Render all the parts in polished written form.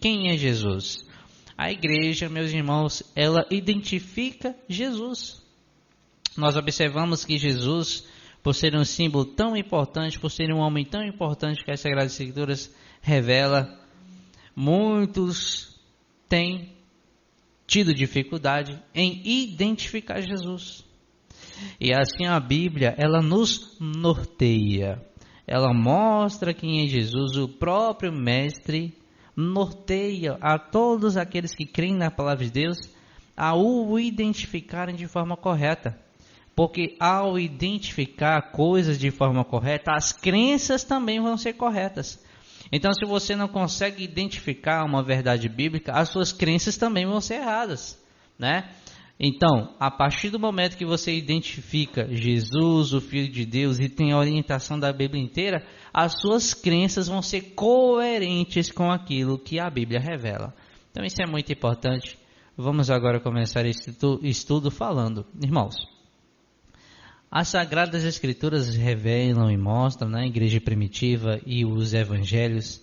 quem é Jesus. A igreja, meus irmãos, ela identifica Jesus. Nós observamos que Jesus, por ser um símbolo tão importante, por ser um homem tão importante que as Sagradas Escrituras revela, muitos têm tido dificuldade em identificar Jesus. E assim a Bíblia, ela nos norteia. Ela mostra quem é Jesus, o próprio Mestre norteia a todos aqueles que creem na palavra de Deus a o identificarem de forma correta. Porque ao identificar coisas de forma correta, as crenças também vão ser corretas. Então, se você não consegue identificar uma verdade bíblica, as suas crenças também vão ser erradas, né? Então, a partir do momento que você identifica Jesus, o Filho de Deus, e tem a orientação da Bíblia inteira, as suas crenças vão ser coerentes com aquilo que a Bíblia revela. Então, isso é muito importante. Vamos agora começar esse estudo falando. Irmãos, as Sagradas Escrituras revelam e mostram na igreja primitiva e os evangelhos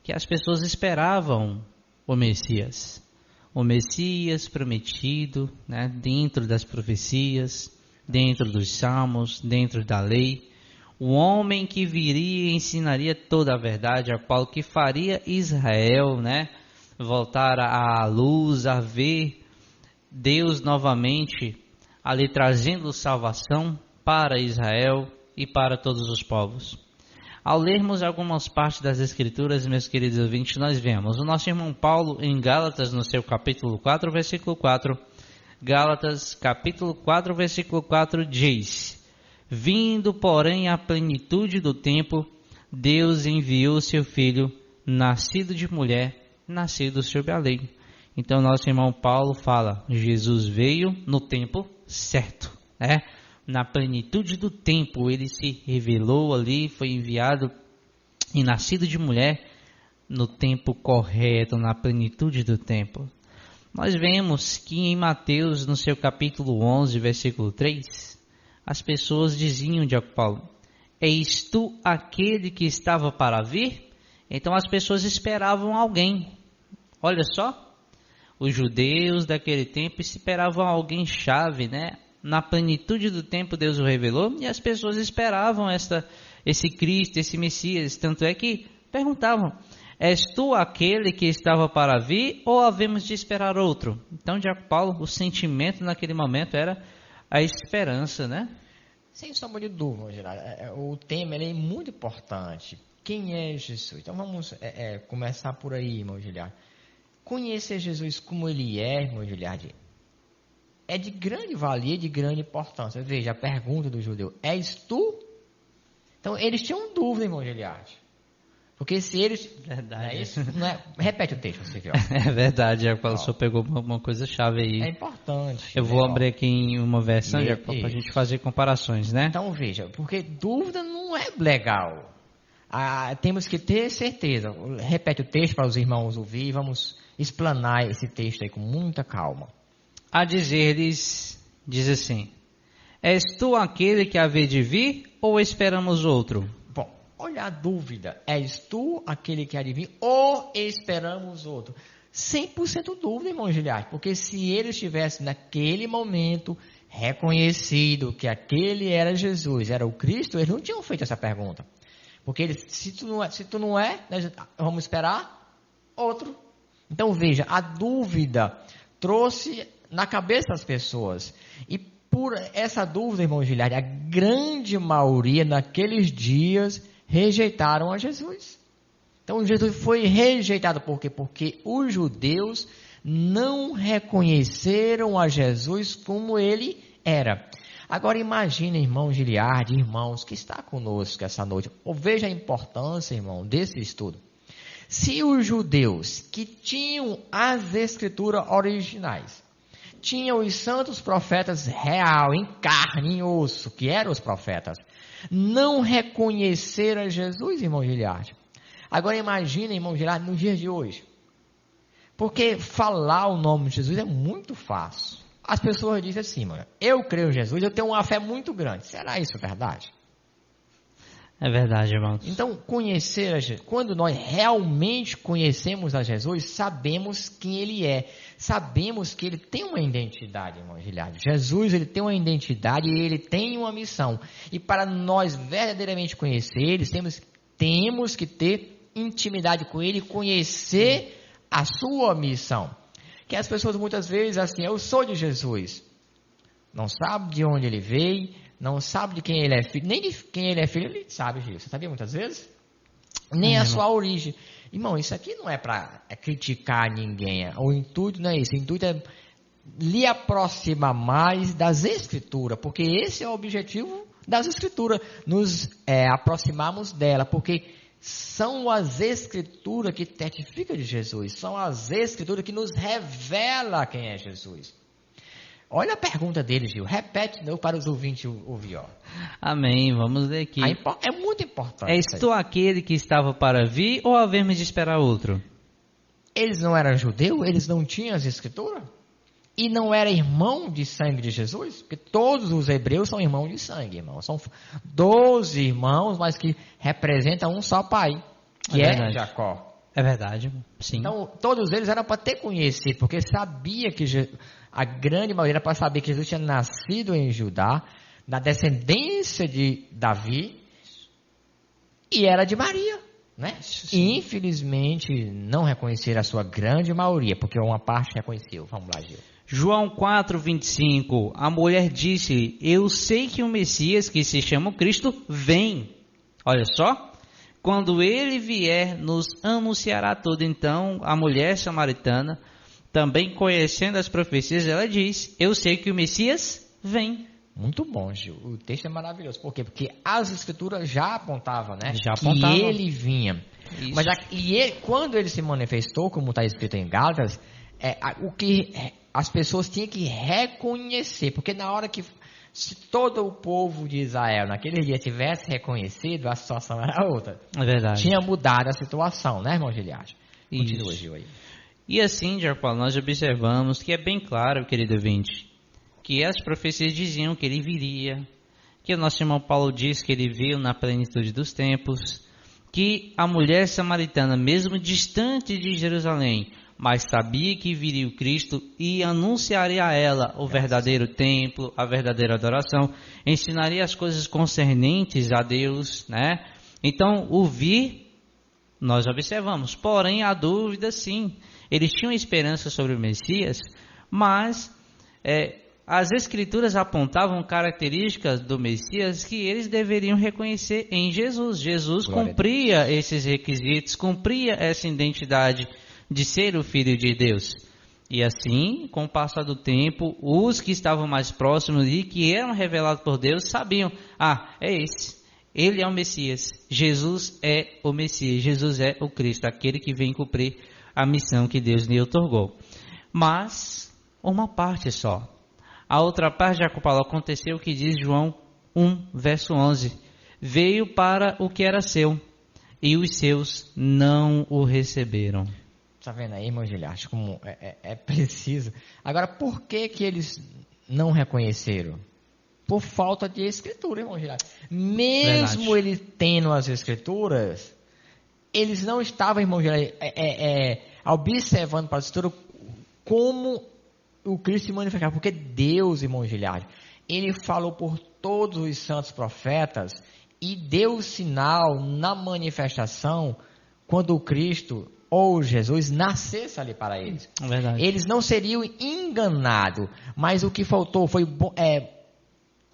que as pessoas esperavam o Messias. O Messias prometido, né, dentro das profecias, dentro dos salmos, dentro da lei. O homem que viria e ensinaria toda a verdade, a qual que faria Israel, né, voltar à luz, a ver Deus novamente ali trazendo salvação para Israel e para todos os povos. Ao lermos algumas partes das Escrituras, meus queridos ouvintes, nós vemos o nosso irmão Paulo em Gálatas, no seu capítulo 4, versículo 4. Gálatas, capítulo 4, versículo 4, diz: Vindo, porém, à plenitude do tempo, Deus enviou seu Filho, nascido de mulher, nascido sob a lei. Então, nosso irmão Paulo fala, Jesus veio no tempo certo, né? Na plenitude do tempo, ele se revelou ali, foi enviado e nascido de mulher no tempo correto, na plenitude do tempo. Nós vemos que em Mateus, no seu capítulo 11, versículo 3, as pessoas diziam de Paulo, eis tu aquele que estava para vir? Então as pessoas esperavam alguém. Olha só, os judeus daquele tempo esperavam alguém chave, né? Na plenitude do tempo Deus o revelou e as pessoas esperavam esse Cristo, esse Messias. Tanto é que perguntavam, és tu aquele que estava para vir ou havemos de esperar outro? Então, de Paulo, o sentimento naquele momento era a esperança, né? Sem sombra de dúvida, Gerardo. O tema é muito importante. Quem é Jesus? Então vamos começar por aí, irmão Giliardi. Conhecer Jesus como ele é, irmão Giliardi, é de grande valia, de grande importância. Veja, a pergunta do judeu, és tu? Então, eles tinham dúvida, irmão Giliardi. Porque se eles... Verdade. Não é isso? Não é... Repete o texto, você viu. É verdade, Jacob, o senhor pegou uma coisa chave aí. É importante. Eu vou abrir aqui em uma versão, Jacob, para a gente fazer comparações, né? Então, veja, porque dúvida não é legal. Temos que ter certeza. Repete o texto para os irmãos ouvir. Vamos explanar esse texto aí com muita calma. A dizer-lhes, diz assim, és tu aquele que havia de vir ou esperamos outro? Bom, olha a dúvida, és tu aquele que há de vir ou esperamos outro? 100% dúvida, irmão Giliardi, porque se eles tivessem naquele momento reconhecido que aquele era Jesus, era o Cristo, eles não tinham feito essa pergunta. Porque eles, se tu não é, vamos esperar outro. Então veja, a dúvida trouxe na cabeça das pessoas. E por essa dúvida, irmão Giliardi, a grande maioria naqueles dias rejeitaram a Jesus. Então Jesus foi rejeitado por quê? Porque os judeus não reconheceram a Jesus como ele era. Agora imagine, irmão Giliardi, irmãos que está conosco essa noite. Veja a importância, irmão, desse estudo. Se os judeus que tinham as escrituras originais, tinham os santos profetas real, em carne, em osso, que eram os profetas, não reconheceram Jesus, irmão Giliardi. Agora imagine, irmão Giliardi, nos dias de hoje. Porque falar o nome de Jesus é muito fácil. As pessoas dizem assim, mano, eu creio em Jesus, eu tenho uma fé muito grande. Será isso verdade? É verdade, irmãos. Então, conhecer a Jesus, quando nós realmente conhecemos a Jesus, sabemos quem Ele é. Sabemos que Ele tem uma identidade, irmão Giliardi. Jesus, Ele tem uma identidade e Ele tem uma missão. E para nós verdadeiramente conhecer Ele, temos que ter intimidade com Ele e conhecer a sua missão. Que as pessoas muitas vezes, assim, eu sou de Jesus. Não sabe de onde Ele veio, não sabe de quem Ele é filho, nem de quem Ele é filho, Ele sabe, Gil. Você sabia muitas vezes? Nem a sua origem. Irmão, isso aqui não é para criticar ninguém. O intuito não é isso. O intuito é lhe aproximar mais das Escrituras, porque esse é o objetivo das Escrituras, nos aproximarmos dela, porque são as Escrituras que testificam de Jesus, são as Escrituras que nos revelam quem é Jesus. Olha a pergunta dele, Gil. Repete de novo para os ouvintes ouvir. Ó. Amém. Vamos ler aqui. É muito importante. És tu aquele que estava para vir ou havemos de esperar outro? Eles não eram judeus? Eles não tinham as Escrituras? E não era irmão de sangue de Jesus? Porque todos os hebreus são irmãos de sangue, irmão. São 12 irmãos, mas que representam um só pai, que é Jacó. É verdade, sim. Então, todos eles eram para ter conhecido, porque sabia que a grande maioria era para saber que Jesus tinha nascido em Judá, da descendência de Davi, e era de Maria, né? E, infelizmente, não reconheceram a sua grande maioria, porque uma parte reconheceu. Vamos lá, Gil. João 4:25, a mulher disse, eu sei que o Messias, que se chama Cristo, vem. Olha só. Quando ele vier, nos anunciará tudo. Então, a mulher samaritana, também conhecendo as profecias, ela diz, eu sei que o Messias vem. Muito bom, Gil. O texto é maravilhoso. Por quê? Porque as Escrituras já apontavam, né? Já apontavam. Que ele vinha. Isso. Mas quando ele se manifestou, como está escrito em Gálatas, o que as pessoas tinham que reconhecer. Porque na hora que... Se todo o povo de Israel naquele dia tivesse reconhecido, a situação era outra. É verdade. Tinha mudado a situação, né, irmão Giliardi? Continua, Gil, aí. E assim, Jair Paulo, nós observamos que é bem claro, querido ouvinte, que as profecias diziam que ele viria, que o nosso irmão Paulo diz que ele veio na plenitude dos tempos, que a mulher samaritana, mesmo distante de Jerusalém, mas sabia que viria o Cristo e anunciaria a ela o verdadeiro templo, a verdadeira adoração, ensinaria as coisas concernentes a Deus, né? Então, o vir, nós observamos, porém a dúvida sim, eles tinham esperança sobre o Messias, mas as Escrituras apontavam características do Messias que eles deveriam reconhecer em Jesus. Jesus cumpria esses requisitos, cumpria essa identidade de ser o Filho de Deus. E assim, com o passar do tempo, os que estavam mais próximos e que eram revelados por Deus sabiam, é esse, ele é o Messias, Jesus é o Messias, Jesus é o Cristo, aquele que vem cumprir a missão que Deus lhe otorgou. Mas, uma parte só. A outra parte, Paulo, aconteceu o que diz João 1, verso 11. Veio para o que era seu, e os seus não o receberam. Está vendo aí, irmão Giliardi, como é preciso. Agora, por que eles não reconheceram? Por falta de Escritura, irmão Giliardi. Mesmo Verdade. ele tendo as Escrituras, eles não estavam, irmão Giliardi, observando para a Escritura como o Cristo se manifestava. Porque Deus, irmão Giliardi, ele falou por todos os santos profetas e deu o sinal na manifestação quando o Cristo ou Jesus nascesse ali para eles. Verdade. Eles não seriam enganados, mas o que faltou foi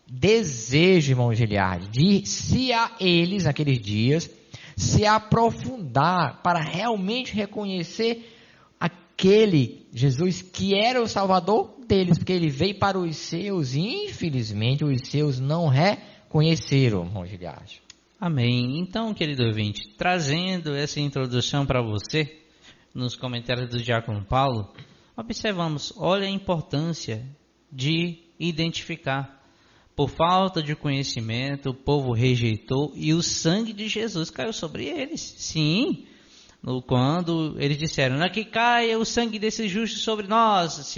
desejo, irmão Giliardi, de se a eles, naqueles dias, se aprofundar para realmente reconhecer aquele Jesus que era o Salvador deles, porque ele veio para os seus e infelizmente os seus não reconheceram, irmão Giliardi. Amém. Então, querido ouvinte, trazendo essa introdução para você, nos comentários do Diácono Paulo, observamos, olha a importância de identificar. Por falta de conhecimento, o povo rejeitou e o sangue de Jesus caiu sobre eles. Sim, quando eles disseram, que caia o sangue desse justo sobre nós.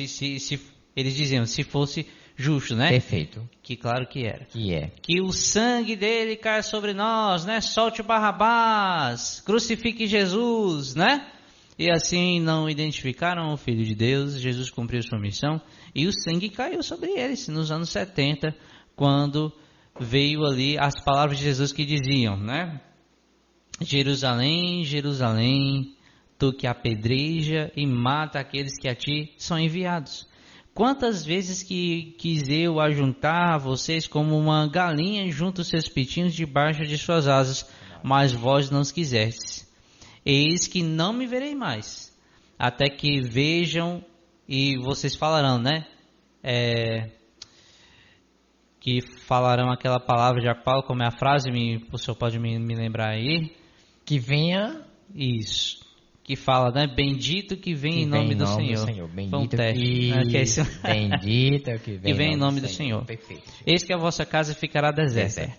Eles diziam, se fosse justo, né? Perfeito. Que claro que era. Que é. Que o sangue dele caia sobre nós, né? Solte Barrabás, crucifique Jesus, né? E assim não identificaram o Filho de Deus, Jesus cumpriu sua missão e o sangue caiu sobre eles nos anos 70, quando veio ali as palavras de Jesus que diziam, né? Jerusalém, Jerusalém, tu que apedreja e mata aqueles que a ti são enviados. Quantas vezes que quis eu ajuntar vocês como uma galinha junto os seus pitinhos debaixo de suas asas, mas vós não os quisestes. Eis que não me verei mais, até que vejam, e vocês falarão, né? Que falarão aquela palavra de Paulo, como é a frase, o senhor pode me lembrar aí? Que venha... Isso. Que fala, né? Bendito que vem em nome do Senhor. Bendito foi um teste. Bendito que vem em nome do Senhor. Perfeito. Eis que a vossa casa ficará deserta.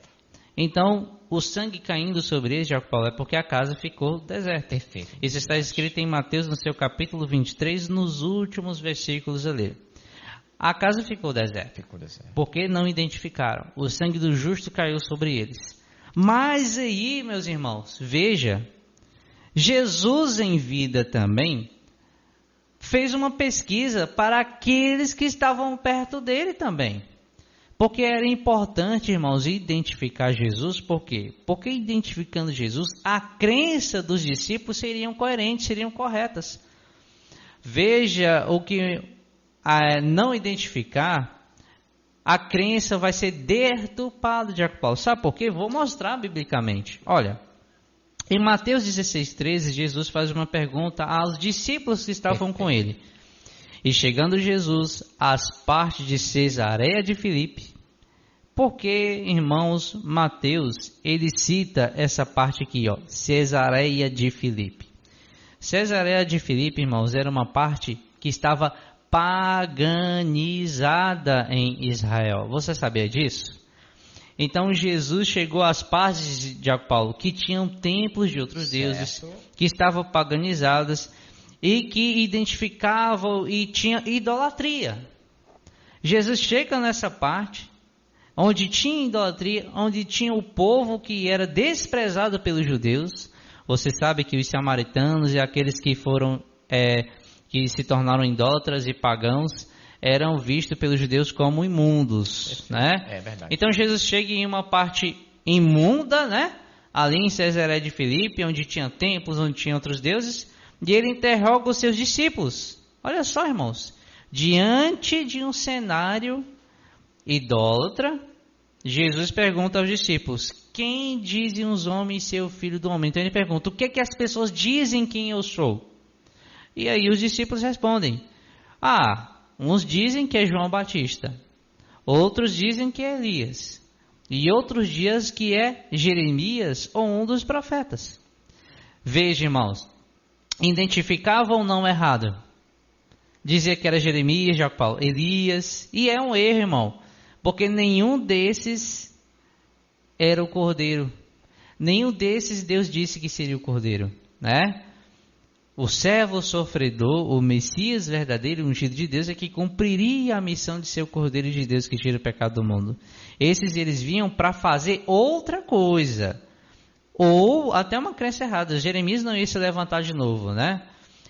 Então, o sangue caindo sobre eles, Jacob Paulo, é porque a casa ficou deserta. Perfeito. Isso está escrito em Mateus, no seu capítulo 23, nos últimos versículos ali. A casa ficou deserta. Porque não identificaram. O sangue do justo caiu sobre eles. Mas aí, meus irmãos, veja, Jesus em vida também fez uma pesquisa para aqueles que estavam perto dele também. Porque era importante, irmãos, identificar Jesus. Por quê? Porque identificando Jesus, a crença dos discípulos seriam coerentes, seriam corretas. Veja o que não identificar, a crença vai ser deturpada de Jacob Paulo. Sabe por quê? Vou mostrar biblicamente. Olha, em Mateus 16:13, Jesus faz uma pergunta aos discípulos que estavam com ele. E chegando Jesus às partes de Cesareia de Filipe, porque, irmãos, Mateus, ele cita essa parte aqui, ó, Cesareia de Filipe. Cesareia de Filipe, irmãos, era uma parte que estava paganizada em Israel. Você sabia disso? Então Jesus chegou às partes de Jacob Paulo que tinham templos de outros deuses, que estavam paganizadas e que identificavam e tinha idolatria. Jesus chega nessa parte onde tinha idolatria, onde tinha o povo que era desprezado pelos judeus. Você sabe que os samaritanos e aqueles que foram que se tornaram idólatras e pagãos eram vistos pelos judeus como imundos, né? É verdade. Então Jesus chega em uma parte imunda, né? Ali em Cesareia de Filipe, onde tinha templos, onde tinha outros deuses, e ele interroga os seus discípulos. Olha só, irmãos, diante de um cenário idólatra, Jesus pergunta aos discípulos: quem dizem os homens ser o filho do homem? Então ele pergunta: o que é que as pessoas dizem quem eu sou? E aí os discípulos respondem: uns dizem que é João Batista, outros dizem que é Elias, e outros dizem que é Jeremias ou um dos profetas. Veja, irmãos, identificavam ou não errado? Dizia que era Jeremias, Jacob Paulo, Elias, e é um erro, irmão, porque nenhum desses era o Cordeiro. Nenhum desses Deus disse que seria o Cordeiro, né? O servo sofredor, o Messias verdadeiro, o ungido de Deus, é que cumpriria a missão de ser o Cordeiro de Deus que tira o pecado do mundo. Esses eles vinham para fazer outra coisa. Ou até uma crença errada. Jeremias não ia se levantar de novo, né?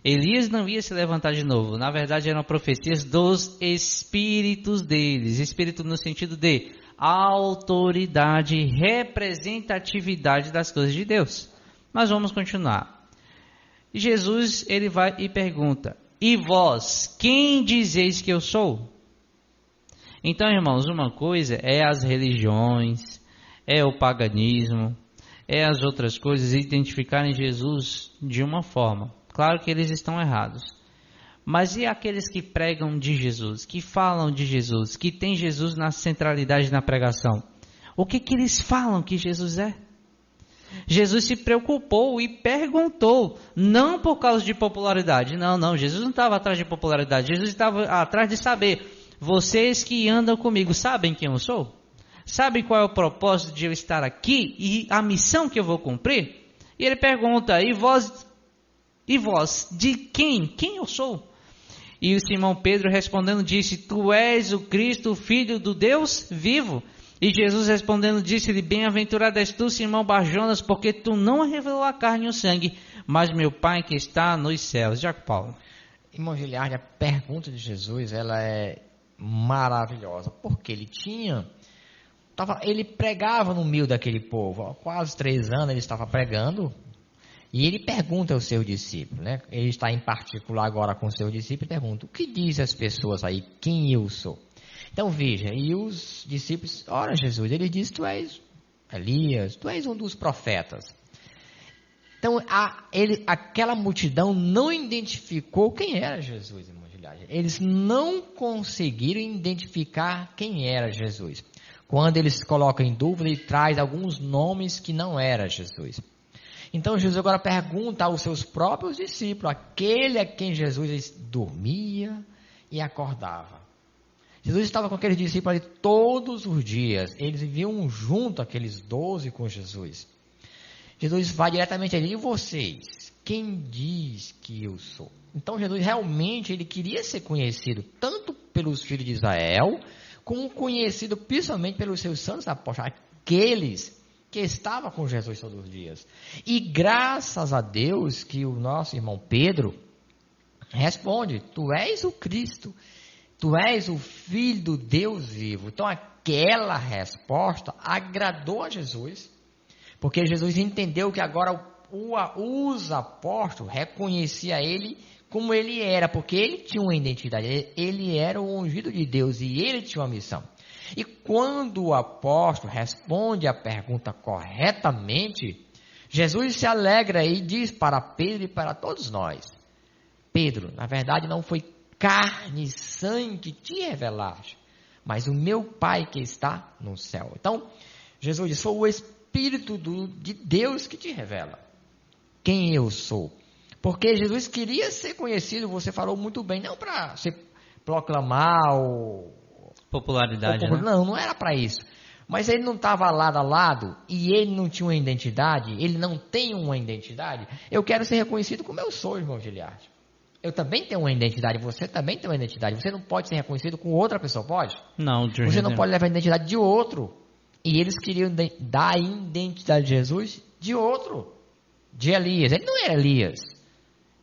Elias não ia se levantar de novo. Na verdade eram profecias dos espíritos deles. Espírito no sentido de autoridade, representatividade das coisas de Deus. Mas vamos continuar. Jesus, ele vai e pergunta: e vós, quem dizeis que eu sou? Então, irmãos, uma coisa é as religiões, é o paganismo, é as outras coisas identificarem Jesus de uma forma. Claro que eles estão errados. Mas e aqueles que pregam de Jesus, que falam de Jesus, que têm Jesus na centralidade na pregação? O que eles falam que Jesus é? Jesus se preocupou e perguntou, não por causa de popularidade. Não, Jesus não estava atrás de popularidade. Jesus estava atrás de saber: vocês que andam comigo, sabem quem eu sou? Sabem qual é o propósito de eu estar aqui e a missão que eu vou cumprir? E ele pergunta: e vós, de quem? Quem eu sou? E o Simão Pedro respondendo disse: Tu és o Cristo, o Filho do Deus vivo. E Jesus respondendo disse-lhe: Bem-aventurado és tu, Simão Barjonas, porque tu não revelou a carne e o sangue, mas meu Pai que está nos céus. Jaco Paulo. Irmão Giliardi, a pergunta de Jesus, ela é maravilhosa, porque ele pregava no meio daquele povo, há quase 3 anos ele estava pregando, e ele pergunta ao seu discípulo, né? Ele está em particular agora com o seu discípulo e pergunta: o que dizem as pessoas aí, quem eu sou? Então veja, e os discípulos, ora Jesus, ele diz: tu és Elias, tu és um dos profetas. Então aquela multidão não identificou quem era Jesus, irmão Giliardi. Eles não conseguiram identificar quem era Jesus. Quando eles colocam em dúvida, ele traz alguns nomes que não era Jesus. Então Jesus agora pergunta aos seus próprios discípulos, aquele a quem Jesus dormia e acordava. Jesus estava com aqueles discípulos ali todos os dias. Eles viviam junto, aqueles 12 com Jesus. Jesus vai diretamente ali: e vocês? Quem diz que eu sou? Então Jesus realmente ele queria ser conhecido tanto pelos filhos de Israel, como conhecido principalmente pelos seus santos apóstolos, aqueles que estavam com Jesus todos os dias. E graças a Deus que o nosso irmão Pedro responde: tu és o Cristo, tu és o Filho do Deus vivo. Então aquela resposta agradou a Jesus, porque Jesus entendeu que agora os apóstolos reconheciam ele como ele era, porque ele tinha uma identidade, ele era o ungido de Deus e ele tinha uma missão. E quando o apóstolo responde a pergunta corretamente, Jesus se alegra e diz para Pedro e para todos nós: Pedro, na verdade não foi carne e sangue que te revelaste, mas o meu Pai que está no céu. Então, Jesus diz: foi o Espírito de Deus que te revela quem eu sou. Porque Jesus queria ser conhecido, você falou muito bem, não para se proclamar popularidade, né? Não era para isso. Mas ele não estava lado a lado e ele não tinha uma identidade, ele não tem uma identidade. Eu quero ser reconhecido como eu sou, irmão Giliardi. Eu também tenho uma identidade, você também tem uma identidade. Você não pode ser reconhecido com outra pessoa, pode? Não, você não pode levar a identidade de outro. E eles queriam dar a identidade de Jesus de outro, de Elias. Ele não era Elias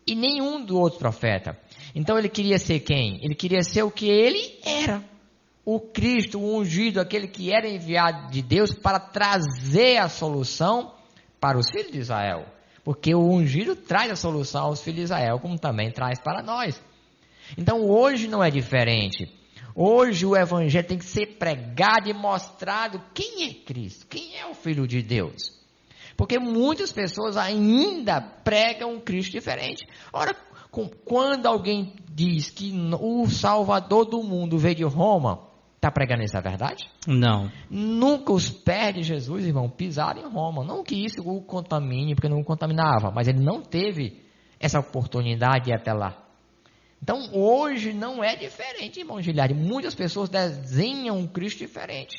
e nenhum do outro profeta. Então ele queria ser quem? Ele queria ser o que ele era: o Cristo, o ungido, aquele que era enviado de Deus para trazer a solução para os filhos de Israel. Porque o ungido traz a solução aos filhos de Israel, como também traz para nós. Então hoje não é diferente. Hoje o evangelho tem que ser pregado e mostrado quem é Cristo, quem é o Filho de Deus. Porque muitas pessoas ainda pregam um Cristo diferente. Ora, quando alguém diz que o Salvador do mundo veio de Roma, está pregando essa verdade? Não. Nunca os pés de Jesus, irmão, pisaram em Roma. Não que isso o contamine, porque não o contaminava, mas ele não teve essa oportunidade de ir até lá. Então, hoje não é diferente, irmão Giliardi. Muitas pessoas desenham um Cristo diferente.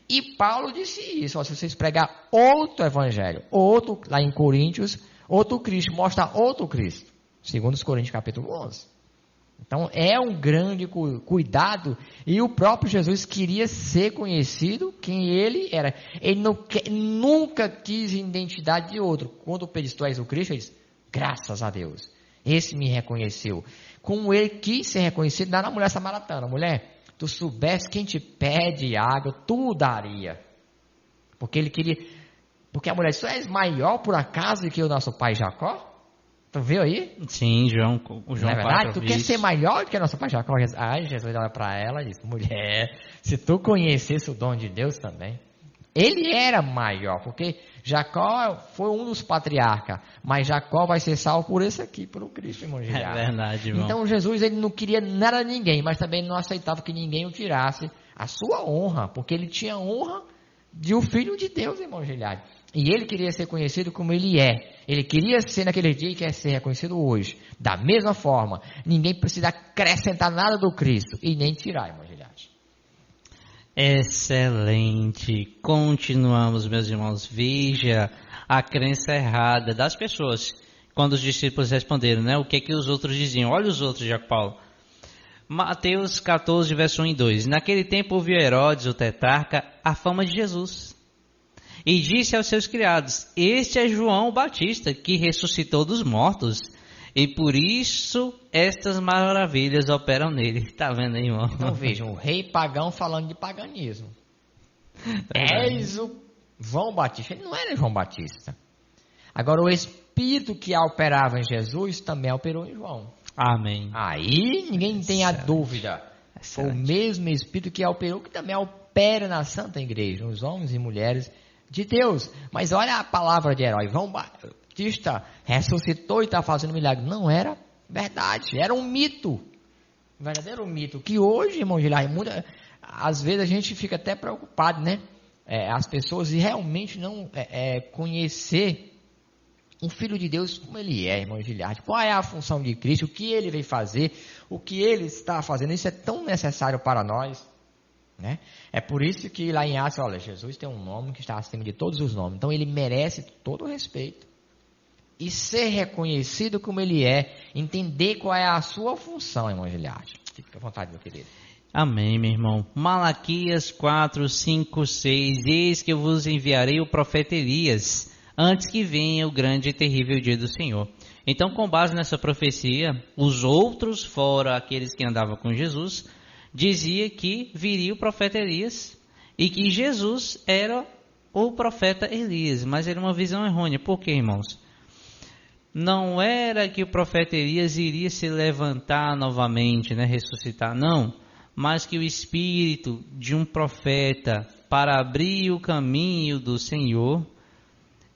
E Paulo disse isso: se vocês pregar outro evangelho, outro, lá em Coríntios, outro Cristo, mostra outro Cristo. Segundo os Coríntios capítulo 11. Então é um grande cuidado, e o próprio Jesus queria ser conhecido quem ele era. Ele nunca quis identidade de outro. Quando Pedro diz: tu és o Cristo, ele diz: graças a Deus, esse me reconheceu. Como ele quis ser reconhecido na mulher samaritana: mulher, tu soubesse quem te pede água, tu daria. Porque ele queria, porque a mulher disse: tu és maior por acaso do que o nosso pai Jacó? Tu viu aí? Sim, João. O João, não é verdade? Tu quer ser maior do que nosso pai Jacó? Ai, Jesus olha para ela e diz: mulher, se tu conhecesse o dom de Deus também. Ele era maior, porque Jacó foi um dos patriarcas, mas Jacó vai ser salvo por esse aqui, por o Cristo, irmão Giliardi. É verdade, irmão. Então Jesus, ele não queria nada de ninguém, mas também não aceitava que ninguém o tirasse a sua honra, porque ele tinha honra de um filho de Deus, irmão Giliardi. E ele queria ser conhecido como ele é. Ele queria ser naquele dia e quer ser reconhecido hoje. Da mesma forma, ninguém precisa acrescentar nada do Cristo e nem tirar, irmão Giliardi. Excelente. Continuamos, meus irmãos. Veja a crença errada das pessoas. Quando os discípulos responderam, né? O que é que os outros diziam? Olha os outros, Jaco Paulo. Mateus 14, verso 1 e 2. Naquele tempo ouviu Herodes, o tetrarca, a fama de Jesus. E disse aos seus criados: este é João Batista, que ressuscitou dos mortos. E por isso estas maravilhas operam nele. Está vendo aí, irmão? Então vejam, o rei pagão falando de paganismo. És o João Batista. Ele não era João Batista. Agora o Espírito que operava em Jesus também operou em João. Amém. Aí ninguém tem a dúvida. Foi o mesmo Espírito que operou, que também opera na Santa Igreja, nos homens e mulheres de Deus. Mas olha a palavra de herói. João Batista ressuscitou e está fazendo milagre. Não era verdade, era um mito. Um verdadeiro mito. Que hoje, irmão Gilar, às vezes a gente fica até preocupado, né? As pessoas realmente não conhecer o Filho de Deus como ele é, irmão Giliardi. Qual é a função de Cristo, o que ele veio fazer, o que ele está fazendo. Isso é tão necessário para nós, né? É por isso que lá em Atos, olha, Jesus tem um nome que está acima de todos os nomes. Então ele merece todo o respeito. E ser reconhecido como ele é, entender qual é a sua função, irmão Giliardi. Fique à vontade, meu querido. Amém, meu irmão. Malaquias 4, 5, 6. Eis que eu vos enviarei o profeta Elias, antes que venha o grande e terrível dia do Senhor. Então, com base nessa profecia, os outros, fora aqueles que andavam com Jesus, dizia que viria o profeta Elias e que Jesus era o profeta Elias, mas era uma visão errônea. Por quê, irmãos? Não era que o profeta Elias iria se levantar novamente, né, ressuscitar, não, mas que o espírito de um profeta para abrir o caminho do Senhor,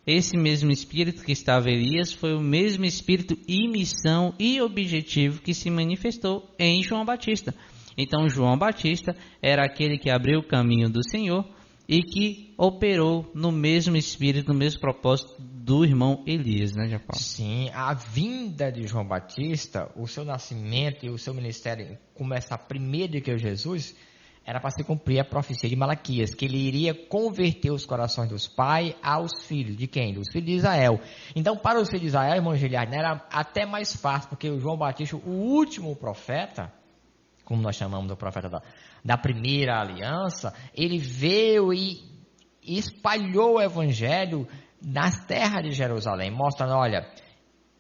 esse mesmo espírito que estava em Elias, foi o mesmo espírito e missão e objetivo que se manifestou em João Batista. Então João Batista era aquele que abriu o caminho do Senhor e que operou no mesmo espírito, no mesmo propósito do irmão Elias, né, Japão? Sim, a vinda de João Batista, o seu nascimento e o seu ministério começar primeiro do que Jesus, era para se cumprir a profecia de Malaquias, que ele iria converter os corações dos pais aos filhos. De quem? Dos filhos de Israel. Então, para os filhos de Israel, irmão Giliardi, era até mais fácil, porque o João Batista, o último profeta, como nós chamamos o profeta da primeira aliança, ele veio e espalhou o evangelho nas terras de Jerusalém, mostrando, olha,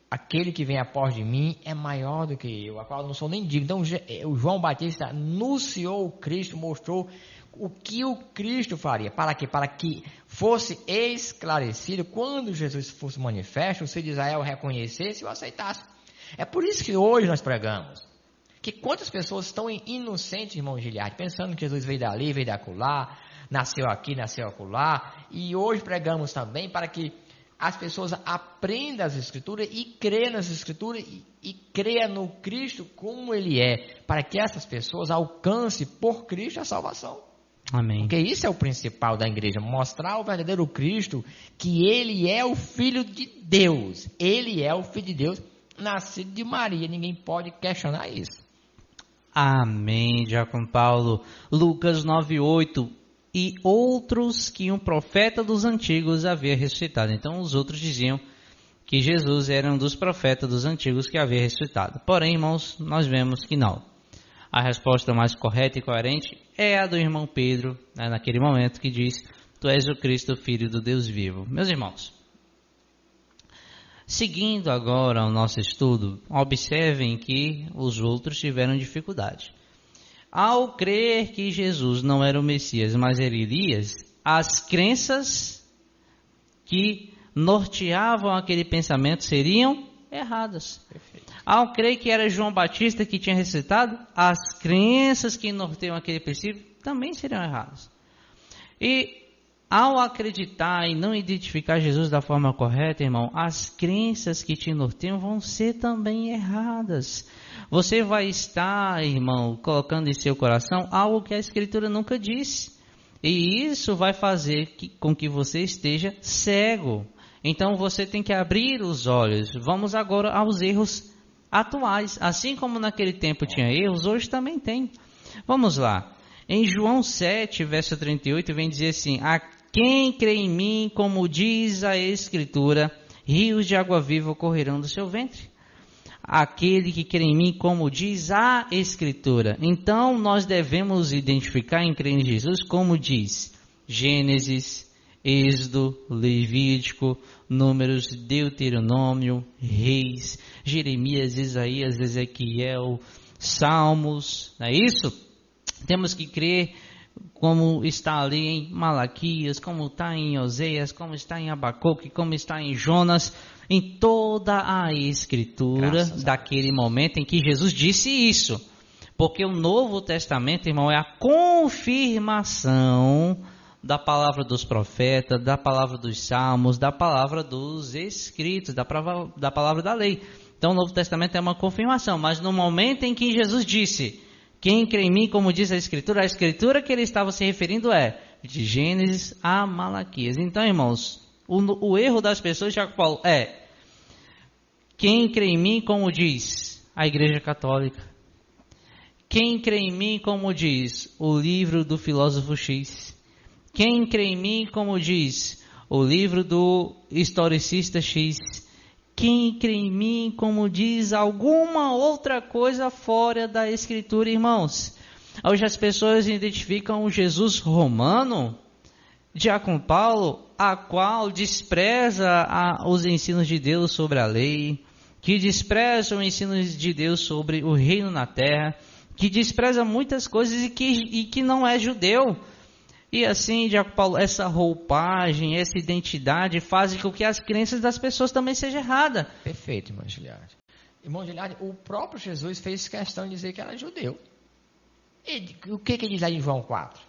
aquele que vem após de mim é maior do que eu, a qual eu não sou nem digno. Então, o João Batista anunciou o Cristo, mostrou o que o Cristo faria. Para quê? Para que fosse esclarecido, quando Jesus fosse manifesto, o filho de Israel reconhecesse e o aceitasse. É por isso que hoje nós pregamos. Que quantas pessoas estão inocentes, irmão Giliardi, pensando que Jesus veio dali, veio da acolá, nasceu aqui, nasceu acolá. E hoje pregamos também para que as pessoas aprendam as Escrituras e creiam nas Escrituras e creiam no Cristo como Ele é, para que essas pessoas alcancem por Cristo a salvação. Amém. Porque isso é o principal da igreja, mostrar o verdadeiro Cristo, que Ele é o Filho de Deus. Ele é o Filho de Deus, nascido de Maria. Ninguém pode questionar isso. Amém, Diácono Paulo. Lucas 9:8. E outros que um profeta dos antigos havia ressuscitado. Então os outros diziam que Jesus era um dos profetas dos antigos que havia ressuscitado. Porém, irmãos, nós vemos que não. A resposta mais correta e coerente é a do irmão Pedro, né, naquele momento, que diz: Tu és o Cristo, Filho do Deus vivo. Meus irmãos, seguindo agora o nosso estudo, observem que os outros tiveram dificuldade. Ao crer que Jesus não era o Messias, mas era Elias, as crenças que norteavam aquele pensamento seriam erradas. Perfeito. Ao crer que era João Batista que tinha ressuscitado, as crenças que norteiam aquele princípio também seriam erradas. E ao acreditar e não identificar Jesus da forma correta, irmão, as crenças que te norteiam vão ser também erradas. Você vai estar, irmão, colocando em seu coração algo que a Escritura nunca disse. E isso vai fazer com que você esteja cego. Então você tem que abrir os olhos. Vamos agora aos erros atuais. Assim como naquele tempo tinha erros, hoje também tem. Vamos lá. Em João 7, verso 38, vem dizer assim: a quem crê em mim, como diz a Escritura, rios de água viva correrão do seu ventre. aquele que crê em mim, como diz a Escritura. Então, nós devemos identificar em crer em Jesus como diz Gênesis, Êxodo, Levítico, Números, Deuteronômio, Reis, Jeremias, Isaías, Ezequiel, Salmos, não é isso? Temos que crer como está ali em Malaquias, como está em Oséias, como está em Abacuque, como está em Jonas, em toda a Escritura daquele momento em que Jesus disse isso. Porque o Novo Testamento, irmão, é a confirmação da palavra dos profetas, da palavra dos salmos, da palavra dos escritos, da palavra da lei. Então o Novo Testamento é uma confirmação, mas no momento em que Jesus disse, quem crê em mim, como diz a Escritura que ele estava se referindo é de Gênesis a Malaquias. Então, irmãos, o erro das pessoas, Tiago Paulo, é quem crê em mim, como diz a Igreja Católica. Quem crê em mim, como diz o livro do filósofo X. Quem crê em mim, como diz o livro do historicista X. Quem crê em mim, como diz alguma outra coisa fora da Escritura, irmãos. Hoje as pessoas identificam o Jesus romano, Diácono Paulo, a qual despreza os ensinos de Deus sobre a lei, que despreza os ensinos de Deus sobre o reino na terra, que despreza muitas coisas e que não é judeu. E assim, Diácono Paulo, essa roupagem, essa identidade faz com que as crenças das pessoas também sejam erradas. Perfeito, irmão Giliardi. Irmão Giliardi, o próprio Jesus fez questão de dizer que era judeu. E o que diz aí em João 4?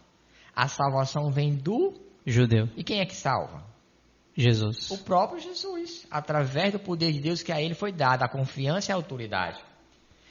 A salvação vem do judeu. E quem é que salva? Jesus. O próprio Jesus, através do poder de Deus que a ele foi dado, a confiança e a autoridade.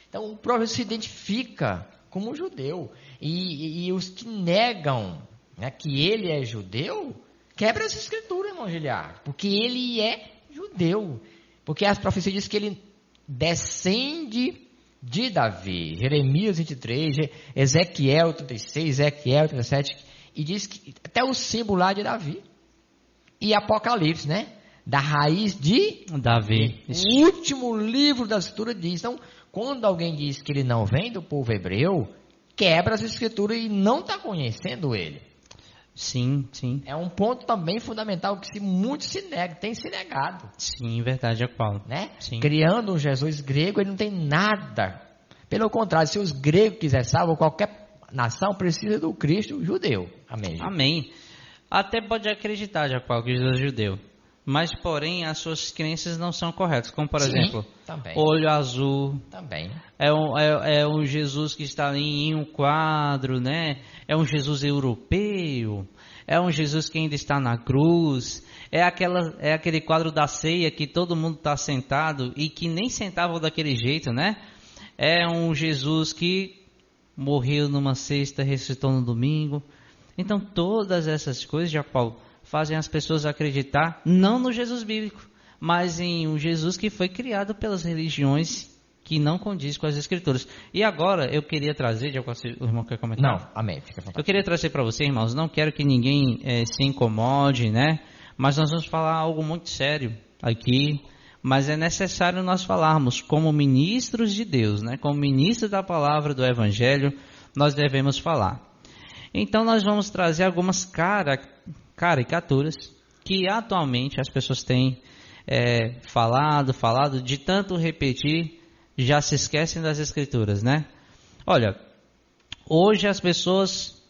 Então, o próprio Jesus se identifica como judeu. E os que negam, né, que ele é judeu, quebra essa escritura, irmão Giliardi, porque ele é judeu. Porque as profecias dizem que ele descende de Davi. Jeremias 23, Ezequiel 36, Ezequiel 37, e diz que até o símbolo lá de Davi. E Apocalipse, né? Da raiz de Davi. O último livro da escritura diz. Então, quando alguém diz que ele não vem do povo hebreu, quebra as escrituras e não está conhecendo ele. Sim, sim. É um ponto também fundamental que muitos têm se negado. Sim, verdade, é Paulo. Né? Sim. Criando um Jesus grego, ele não tem nada. Pelo contrário, se os gregos quiserem salvo, qualquer nação precisa do Cristo judeu. Amém. Amém. Até pode acreditar, Paulo, que Jesus é judeu. Mas, porém, as suas crenças não são corretas. Como, por exemplo, também. Olho azul. Também. É um Jesus que está ali em um quadro, né? É um Jesus europeu. É um Jesus que ainda está na cruz. É aquele quadro da ceia que todo mundo está sentado e que nem sentavam daquele jeito, né? É um Jesus que morreu numa sexta, ressuscitou no domingo. Então, todas essas coisas, já Paulo, fazem as pessoas acreditar não no Jesus bíblico, mas em um Jesus que foi criado pelas religiões que não condiz com as Escrituras. E agora eu queria trazer, o irmão quer comentar? Não, amém. Fica à vontade. Eu queria trazer para você, irmãos, não quero que ninguém se incomode, né? Mas nós vamos falar algo muito sério aqui, mas é necessário nós falarmos como ministros de Deus, né? Como ministros da palavra do Evangelho, nós devemos falar. Então nós vamos trazer algumas caricaturas que atualmente as pessoas têm falado, de tanto repetir, já se esquecem das Escrituras, né? Olha, hoje as pessoas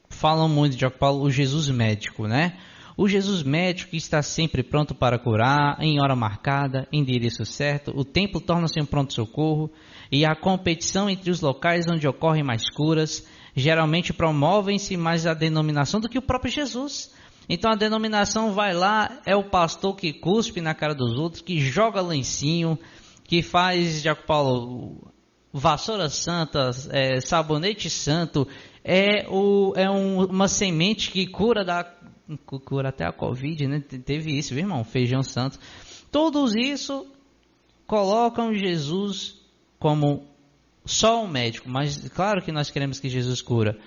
falam muito de Paulo, o Jesus médico, né? O Jesus médico que está sempre pronto para curar, em hora marcada, em endereço certo, o templo torna-se um pronto-socorro e a competição entre os locais onde ocorrem mais curas, geralmente promovem-se mais a denominação do que o próprio Jesus. Então a denominação vai lá, é o pastor que cuspe na cara dos outros, que joga lencinho, que faz, Jacob Paulo, vassoura santa, sabonete santo, uma semente que cura até a Covid, né? Teve isso, viu, irmão? Feijão santo. Todos isso colocam Jesus como só um médico, mas claro que nós queremos que Jesus cura.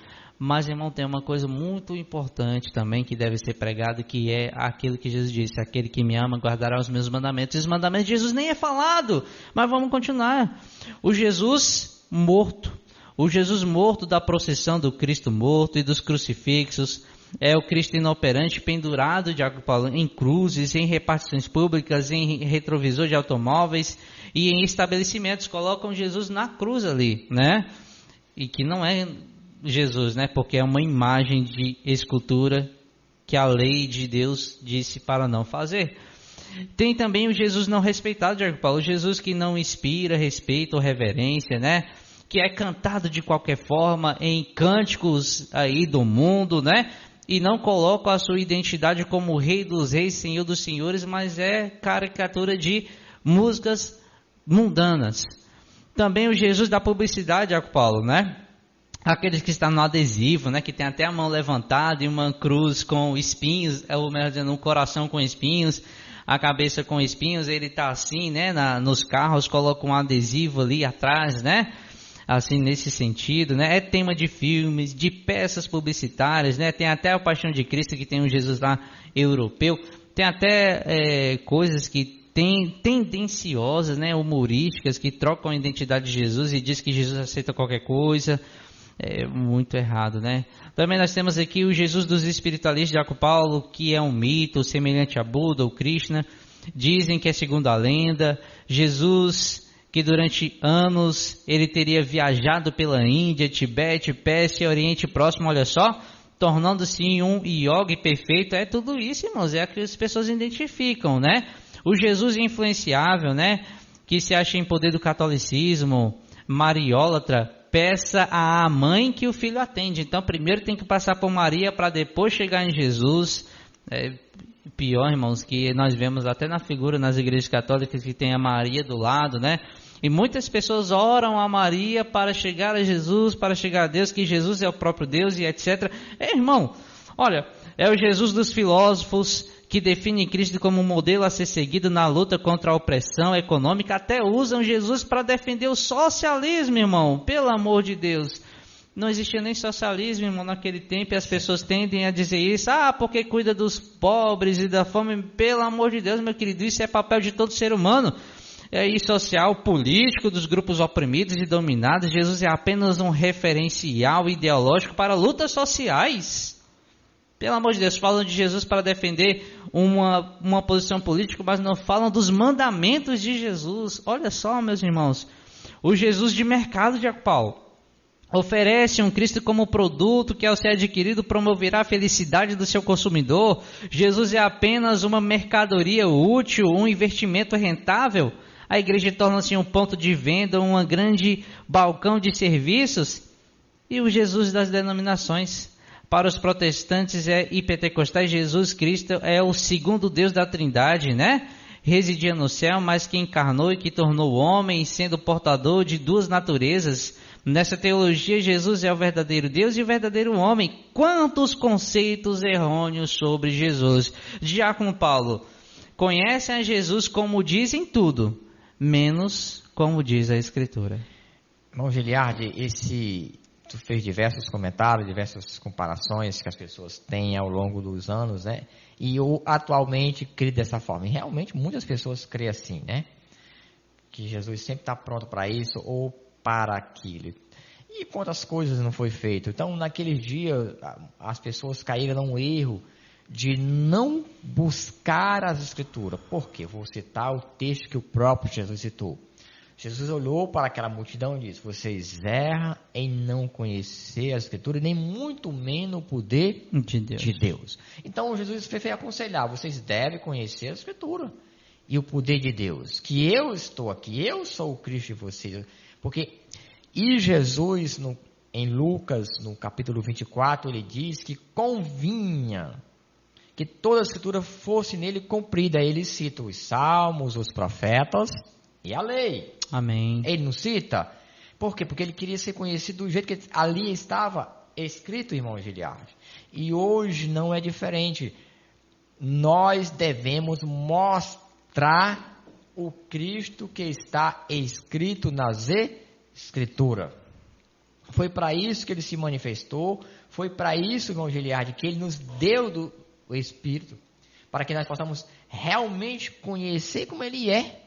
Mas, irmão, tem uma coisa muito importante também que deve ser pregado, que é aquilo que Jesus disse: aquele que me ama guardará os meus mandamentos. E os mandamentos de Jesus nem é falado, mas vamos continuar. O Jesus morto da procissão do Cristo morto e dos crucifixos, é o Cristo inoperante pendurado em cruzes, em repartições públicas, em retrovisor de automóveis e em estabelecimentos. Colocam Jesus na cruz ali, né? E que não é Jesus, né? Porque é uma imagem de escultura que a lei de Deus disse para não fazer. Tem também o Jesus não respeitado, Diago Paulo, o Jesus que não inspira respeito ou reverência, né? Que é cantado de qualquer forma em cânticos aí do mundo, né? E não coloca a sua identidade como Rei dos Reis, Senhor dos Senhores, mas é caricatura de músicas mundanas. Também o Jesus da publicidade, Diago Paulo, né? Aqueles que estão no adesivo, né, que tem até a mão levantada e uma cruz com espinhos, ou melhor dizendo, um coração com espinhos, a cabeça com espinhos, ele está assim, né, nos carros, coloca um adesivo ali atrás, né, assim nesse sentido, né, é tema de filmes, de peças publicitárias, né, tem até a Paixão de Cristo que tem um Jesus lá europeu, tem até coisas que tendenciosas, né, humorísticas, que trocam a identidade de Jesus e diz que Jesus aceita qualquer coisa. É muito errado, né? Também nós temos aqui o Jesus dos espiritualistas, Diaco Paulo, que é um mito semelhante a Buda ou Krishna. Dizem que é segundo a lenda. Jesus, que durante anos ele teria viajado pela Índia, Tibete, Pérsia, Oriente Próximo, olha só, tornando-se um yogi perfeito. É tudo isso, irmãos, é o que as pessoas identificam, né? O Jesus influenciável, né? Que se acha em poder do catolicismo, mariólatra, peça à mãe que o filho atende. Então, primeiro tem que passar por Maria para depois chegar em Jesus. Pior, irmãos, que nós vemos até na figura nas igrejas católicas que tem a Maria do lado, né? E muitas pessoas oram a Maria para chegar a Jesus, para chegar a Deus, que Jesus é o próprio Deus e etc. Irmão, olha, é o Jesus dos filósofos, que define Cristo como um modelo a ser seguido na luta contra a opressão econômica, até usam Jesus para defender o socialismo, irmão, pelo amor de Deus. Não existia nem socialismo, irmão, naquele tempo, e as pessoas tendem a dizer isso, porque cuida dos pobres e da fome. Pelo amor de Deus, meu querido, isso é papel de todo ser humano, e social, político, dos grupos oprimidos e dominados. Jesus é apenas um referencial ideológico para lutas sociais. Pelo amor de Deus, falam de Jesus para defender uma posição política, mas não falam dos mandamentos de Jesus. Olha só, meus irmãos, o Jesus de mercado de Paulo oferece um Cristo como produto que, ao ser adquirido, promoverá a felicidade do seu consumidor. Jesus é apenas uma mercadoria útil, um investimento rentável. A igreja torna-se um ponto de venda, um grande balcão de serviços. E o Jesus das denominações? Para os protestantes e pentecostais, Jesus Cristo é o segundo Deus da Trindade, né? Residia no céu, mas que encarnou e que tornou homem, sendo portador de duas naturezas. Nessa teologia, Jesus é o verdadeiro Deus e o verdadeiro homem. Quantos conceitos errôneos sobre Jesus! Diácono Paulo, conhecem a Jesus como dizem tudo, menos como diz a Escritura. Irmão Giliardi, tu fez diversos comentários, diversas comparações que as pessoas têm ao longo dos anos, né? E eu atualmente creio dessa forma. E realmente muitas pessoas creem assim, né? Que Jesus sempre está pronto para isso ou para aquilo. E quantas coisas não foi feito? Então, naquele dia, as pessoas caíram num erro de não buscar as Escrituras. Por quê? Vou citar o texto que o próprio Jesus citou. Jesus olhou para aquela multidão e disse: vocês erram em não conhecer a Escritura, nem muito menos o poder de Deus. Então Jesus veio aconselhar: vocês devem conhecer a Escritura e o poder de Deus, que eu estou aqui, eu sou o Cristo de vocês. E Jesus, em Lucas, no capítulo 24, ele diz que convinha que toda a Escritura fosse nele cumprida. Ele cita os Salmos, os profetas e a lei. Amém. Ele não cita? Por quê? Porque ele queria ser conhecido do jeito que ali estava escrito, irmão Giliardi. E hoje não é diferente. Nós devemos mostrar o Cristo que está escrito nas Escrituras. Foi para isso que ele se manifestou. Foi para isso, irmão Giliardi, que ele nos deu o Espírito. Para que nós possamos realmente conhecer como ele é.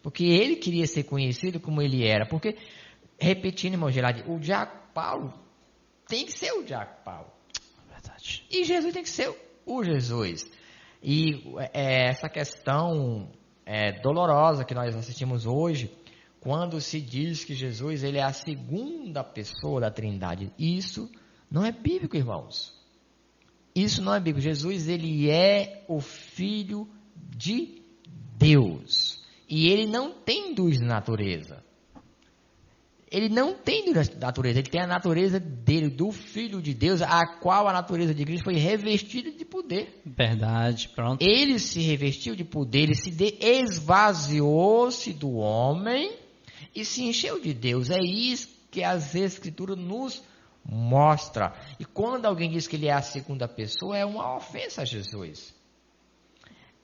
Porque ele queria ser conhecido como ele era. Porque, repetindo, irmão Giliardi, o diácono Paulo tem que ser o diácono Paulo. Verdade. E Jesus tem que ser o Jesus. E essa questão dolorosa que nós assistimos hoje, quando se diz que Jesus ele é a segunda pessoa da Trindade, isso não é bíblico, irmãos. Isso não é bíblico. Jesus ele é o Filho de Deus. E ele não tem duas naturezas. Ele não tem duas naturezas. Ele tem a natureza dele, do Filho de Deus, a qual a natureza de Cristo foi revestida de poder. Verdade, pronto. Ele se revestiu de poder, ele se esvaziou-se do homem e se encheu de Deus. É isso que as Escrituras nos mostram. E quando alguém diz que ele é a segunda pessoa, é uma ofensa a Jesus.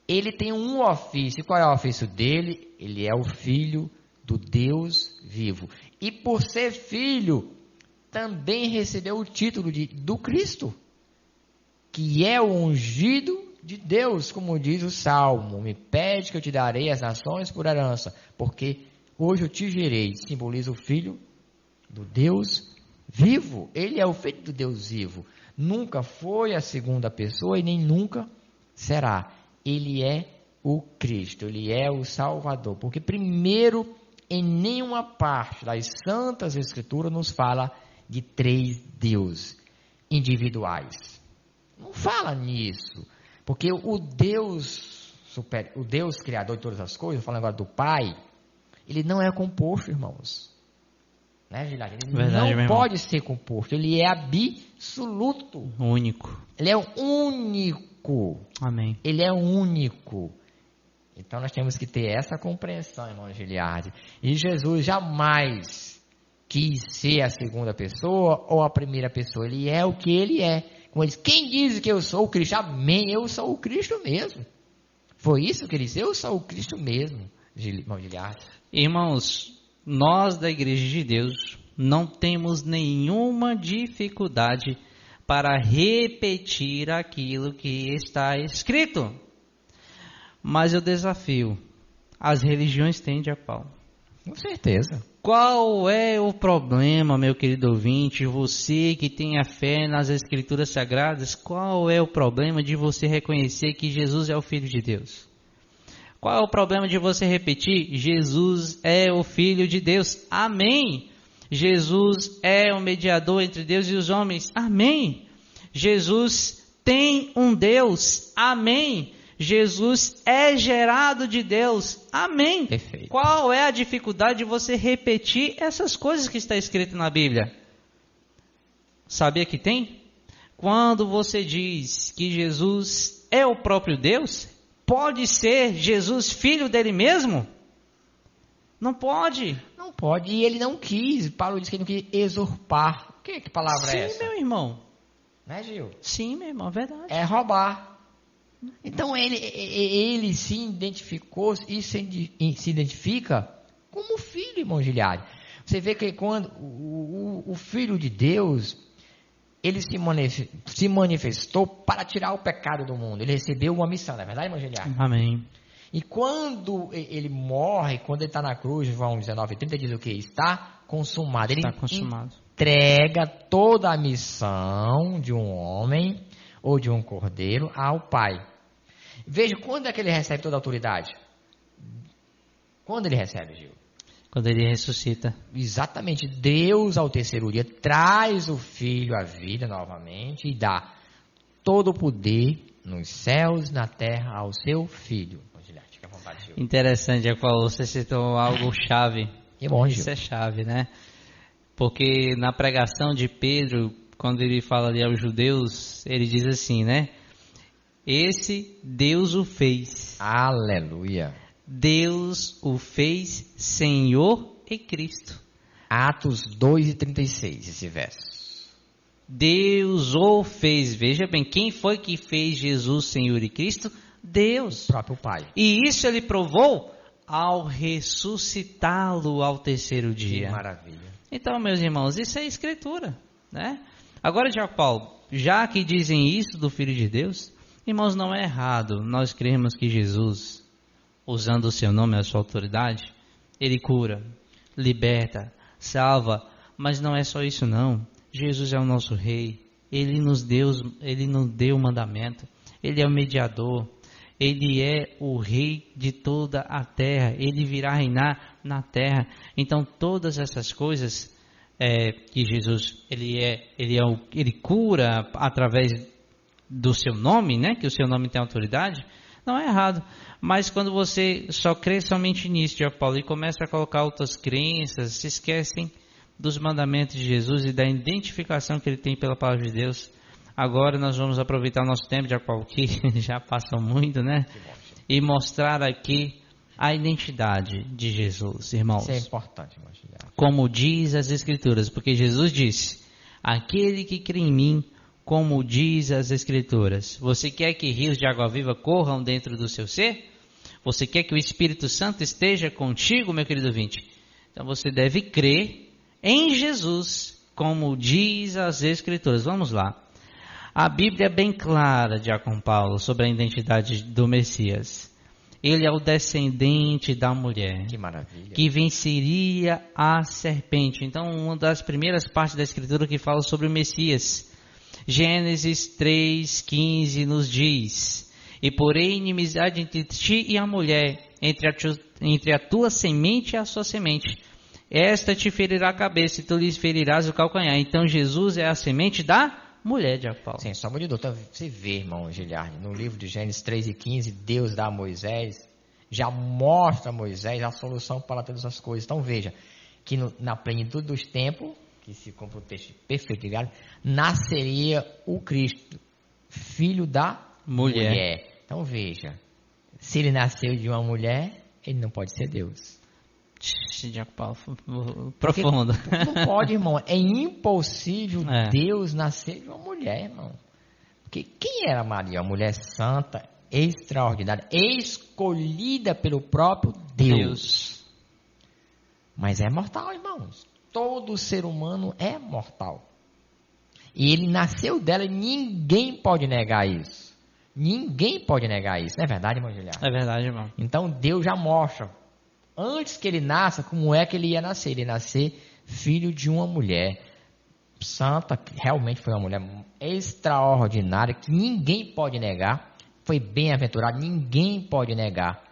Ele tem um ofício. Qual é o ofício dele? Ele é o Filho do Deus vivo. E por ser filho, também recebeu o título do Cristo, que é o ungido de Deus, como diz o Salmo. Me pede que eu te darei as nações por herança, porque hoje eu te gerei. Simboliza o Filho do Deus vivo. Ele é o Filho do Deus vivo. Nunca foi a segunda pessoa e nem nunca será. Ele é o Cristo, ele é o Salvador. Porque primeiro, em nenhuma parte das Santas Escrituras nos fala de três deuses individuais. Não fala nisso. Porque o Deus Criador de todas as coisas, falando agora do Pai, ele não é composto, irmãos. Né, Gilad? Ele Verdade, não pode ser composto. Ele é absoluto. Único. Ele é único. Amém. Ele é único. Então nós temos que ter essa compreensão, irmão Giliardi. E Jesus jamais quis ser a segunda pessoa ou a primeira pessoa. Ele é o que ele é. Como ele diz, quem diz que eu sou o Cristo? Amém, eu sou o Cristo mesmo. Foi isso que ele disse, eu sou o Cristo mesmo, irmão Giliardi. Irmãos, nós da Igreja de Deus não temos nenhuma dificuldade para repetir aquilo que está escrito. Mas eu desafio, as religiões tendem a pau. Com certeza. Qual é o problema, meu querido ouvinte, você que tem a fé nas Escrituras Sagradas, qual é o problema de você reconhecer que Jesus é o Filho de Deus? Qual é o problema de você repetir, Jesus é o Filho de Deus? Amém! Jesus é o mediador entre Deus e os homens? Amém! Jesus tem um Deus? Amém! Jesus é gerado de Deus. Amém. Perfeito. Qual é a dificuldade de você repetir essas coisas que está escrito na Bíblia? Sabia que tem? Quando você diz que Jesus é o próprio Deus, pode ser Jesus filho dele mesmo? Não pode. Não pode. E ele não quis. Paulo disse que ele não quis exorpar. Que palavra Sim, é essa? Sim, meu irmão. Né, Gil? Sim, meu irmão, é verdade. É roubar. Então ele se identificou e se identifica como filho, irmão Giliardi. Você vê que quando o Filho de Deus, ele se manifestou para tirar o pecado do mundo. Ele recebeu uma missão, não é verdade, irmão Giliardi? Amém. E quando ele morre, quando ele está na cruz, João 19:30 diz o que? Está consumado. Ele está consumado. Entrega toda a missão de um homem ou de um cordeiro ao Pai. Veja, quando é que ele recebe toda a autoridade? Quando ele recebe, Gil? Quando ele ressuscita. Exatamente. Deus, ao terceiro dia, traz o Filho à vida novamente e dá todo o poder nos céus e na terra ao seu Filho. Fica à vontade, Gil. Interessante, Paulo, você citou algo chave. Que bom, Gil. Isso é chave, né? Porque na pregação de Pedro, quando ele fala ali aos judeus, ele diz assim, né? Esse Deus o fez. Aleluia. Deus o fez Senhor e Cristo. Atos 2:36, esse verso. Deus o fez. Veja bem, quem foi que fez Jesus Senhor e Cristo? Deus. O próprio Pai. E isso ele provou ao ressuscitá-lo ao terceiro dia. Que maravilha. Então, meus irmãos, isso é escritura, né? Agora, Tiago Paulo, já que dizem isso do Filho de Deus, irmãos, não é errado nós crermos que Jesus, usando o seu nome e a sua autoridade, ele cura, liberta, salva, mas não é só isso não. Jesus é o nosso rei, ele nos deu o mandamento, ele é o mediador, ele é o rei de toda a terra, ele virá reinar na terra. Então todas essas coisas que Jesus ele cura através do seu nome, né? Que o seu nome tem autoridade, não é errado. Mas quando você só crê somente nisso, Tiago Paulo, e começa a colocar outras crenças, se esquecem dos mandamentos de Jesus e da identificação que ele tem pela palavra de Deus. Agora nós vamos aproveitar o nosso tempo, Tiago Paulo, que já passou muito, né? E mostrar aqui a identidade de Jesus, irmãos. Isso é importante, irmão. Como diz as Escrituras, porque Jesus disse: aquele que crê em mim, como diz as Escrituras. Você quer que rios de água viva corram dentro do seu ser? Você quer que o Espírito Santo esteja contigo, meu querido ouvinte? Então você deve crer em Jesus, como diz as Escrituras. Vamos lá. A Bíblia é bem clara, Diácono Paulo, sobre a identidade do Messias. Ele é o descendente da mulher. Que maravilha. Que venceria a serpente. Então, uma das primeiras partes da Escritura que fala sobre o Messias. Gênesis 3,15 nos diz: e porém inimizade entre ti e a mulher, entre a tua semente e a sua semente. Esta te ferirá a cabeça e tu lhes ferirás o calcanhar. Então, Jesus é a semente da mulher, de Paulo. Sim, só de doutor, você vê, irmão Giliardi, no livro de Gênesis 3:15, Deus dá a Moisés, já mostra a Moisés a solução para todas as coisas. Então veja, que na plenitude dos tempos, que se cumpre o texto perfeito, nasceria o Cristo, filho da mulher. Então veja, se ele nasceu de uma mulher, ele não pode ser Deus. Profundo. Não pode, irmão. É impossível Deus nascer de uma mulher, irmão. Porque quem era Maria? Uma mulher santa, extraordinária, escolhida pelo próprio Deus. Mas é mortal, irmãos. Todo ser humano é mortal. E ele nasceu dela e ninguém pode negar isso. Ninguém pode negar isso. Não é verdade, irmão Juliano? É verdade, irmão. Então Deus já mostra, antes que ele nasça, como é que ele ia nascer. Ele ia nascer filho de uma mulher santa, que realmente foi uma mulher extraordinária, que ninguém pode negar. Foi bem-aventurado, ninguém pode negar.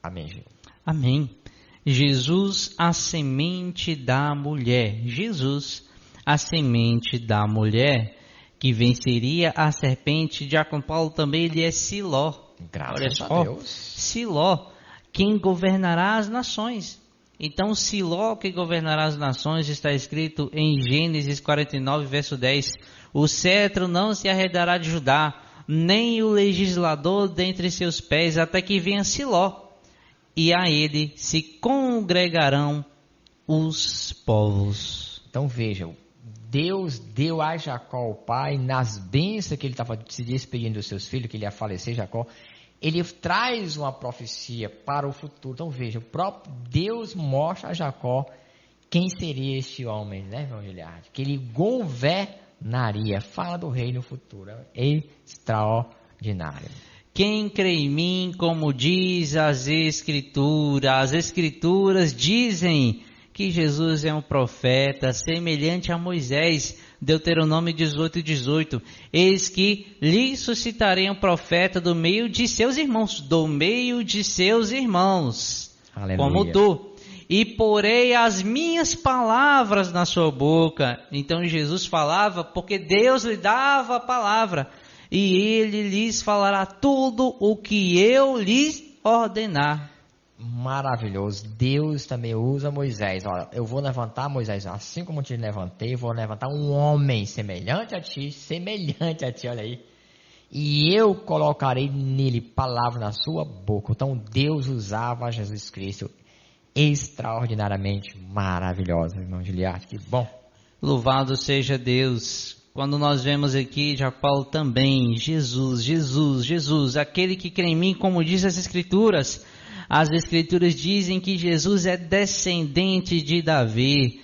Amém, Gil? Amém. Jesus, a semente da mulher. Jesus, a semente da mulher, que venceria a serpente. Diácono Paulo também, ele é Siló. Graças a Deus. Siló, quem governará as nações. Então, Siló, que governará as nações, está escrito em Gênesis 49, verso 10. O cetro não se arredará de Judá, nem o legislador dentre seus pés, até que venha Siló. E a ele se congregarão os povos. Então vejam, Deus deu a Jacó, o pai, nas bênçãos que ele estava se despedindo dos seus filhos, que ele ia falecer, Jacó, ele traz uma profecia para o futuro. Então veja, o próprio Deus mostra a Jacó quem seria este homem, né, irmão Giliardi? Que ele governaria, fala do reino futuro, é extraordinário. Quem crê em mim, como diz as Escrituras dizem que Jesus é um profeta semelhante a Moisés. Deuteronômio 18:18. Eis que lhe suscitarei um profeta do meio de seus irmãos, Aleluia. Como tu. E porei as minhas palavras na sua boca. Então Jesus falava porque Deus lhe dava a palavra. E ele lhes falará tudo o que eu lhes ordenar. Maravilhoso. Deus também usa Moisés. Olha, eu vou levantar, Moisés, assim como eu te levantei, vou levantar um homem semelhante a ti, olha aí. E eu colocarei nele palavra na sua boca. Então Deus usava Jesus Cristo extraordinariamente maravilhoso, irmão Giliardi. Que bom. Louvado seja Deus. Quando nós vemos aqui, já Paulo também, Jesus, aquele que crê em mim, como diz as Escrituras, As Escrituras dizem que Jesus é descendente de Davi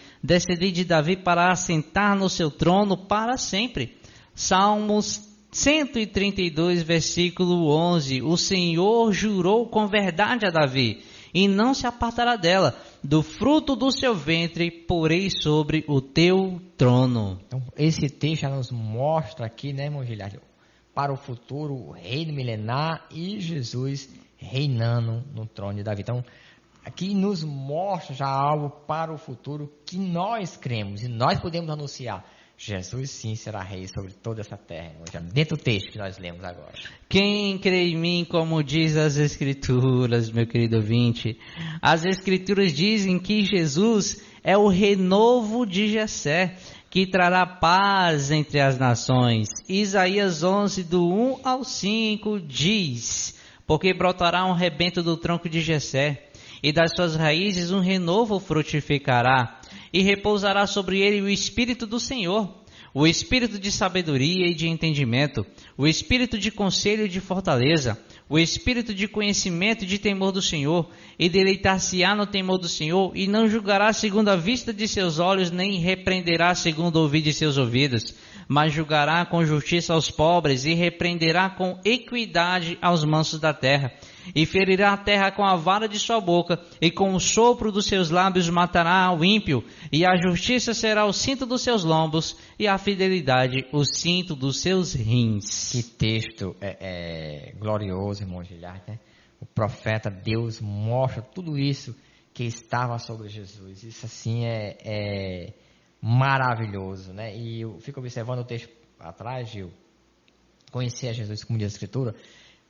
para assentar no seu trono para sempre. Salmos 132, versículo 11. O Senhor jurou com verdade a Davi, e não se apartará dela. Do fruto do seu ventre porei sobre o teu trono. Então, esse texto já nos mostra aqui, né, irmão Gilhard, para o futuro, o reino milenar e Jesus reinando no trono de Davi. Então, aqui nos mostra já algo para o futuro que nós cremos e nós podemos anunciar. Jesus sim será rei sobre toda essa terra, dentro do texto que nós lemos agora. Quem crê em mim, como diz as Escrituras, meu querido ouvinte, as Escrituras dizem que Jesus é o renovo de Jessé, que trará paz entre as nações. Isaías 11, do 1 ao 5, diz: porque brotará um rebento do tronco de Jessé, e das suas raízes um renovo frutificará, e repousará sobre ele o Espírito do Senhor, o Espírito de sabedoria e de entendimento, o Espírito de conselho e de fortaleza, o Espírito de conhecimento e de temor do Senhor, e deleitar-se-á no temor do Senhor, e não julgará segundo a vista de seus olhos, nem repreenderá segundo o ouvir de seus ouvidos, mas julgará com justiça aos pobres, e repreenderá com equidade aos mansos da terra, e ferirá a terra com a vara de sua boca, e com o sopro dos seus lábios matará o ímpio, e a justiça será o cinto dos seus lombos, e a fidelidade o cinto dos seus rins. Que texto glorioso, irmão Gilhard, né? O profeta, Deus mostra tudo isso que estava sobre Jesus. Isso assim é maravilhoso, né? E eu fico observando o texto atrás, Gil, conhecer a Jesus, como diz a Escritura.